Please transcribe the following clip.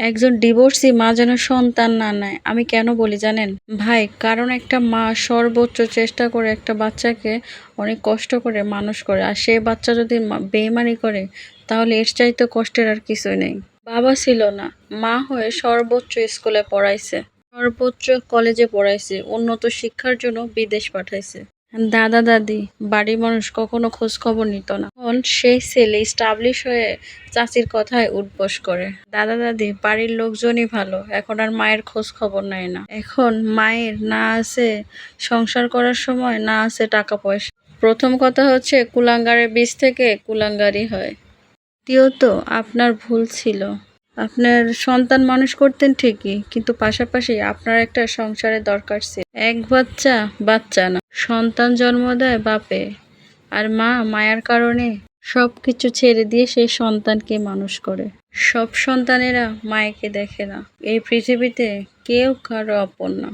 একজন ডিভোর্সি মা যেন সন্তান না নেয়। আমি কেন বলি জানেন? ভাই, কারণ একটা মা সর্বোচ্চ চেষ্টা করে একটা বাচ্চাকে অনেক কষ্ট করে মানুষ করে। আর সেই বাচ্চা যদি বেইমানি করে, তাহলে এর চাইতে কষ্টের আর কিছুই নেই। বাবা ছিল না, মা হয়ে সর্বোচ্চ স্কুলে পড়াইছে, সর্বোচ্চ কলেজে পড়াইছে, উন্নত শিক্ষার জন্য বিদেশ পাঠাইছে। দাদা দাদি, বাড়ির মানুষ কখনো খোঁজ খবর নিত না। এখন সেই ছেলে স্টাবলিশ হয়ে চাচির কথায় উঠবোস করে। দাদা দাদি, বাড়ির লোকজনই ভালো, এখন আর মায়ের খোঁজ খবর নেয় না। এখন মায়ের না আছে সংসার করার সময়, না আছে টাকা পয়সা। প্রথম কথা হচ্ছে, কুলাঙ্গারের বীজ থেকে কুলাঙ্গারই হয়। দ্বিতীয়ত, আপনার ভুল ছিল। আপনার সন্তান মানুষ করতেন ঠিকই, কিন্তু পাশাপাশি আপনার একটা সংসারের দরকার ছিল। এক বাচ্চা বাচ্চা না, সন্তান জন্ম দেয় বাপে, আর মা মায়ার কারণে সবকিছু ছেড়ে দিয়ে সেই সন্তানকে মানুষ করে। সব সন্তানেরা মায়েকে দেখে না। এই পৃথিবীতে কেউ কারো আপন না।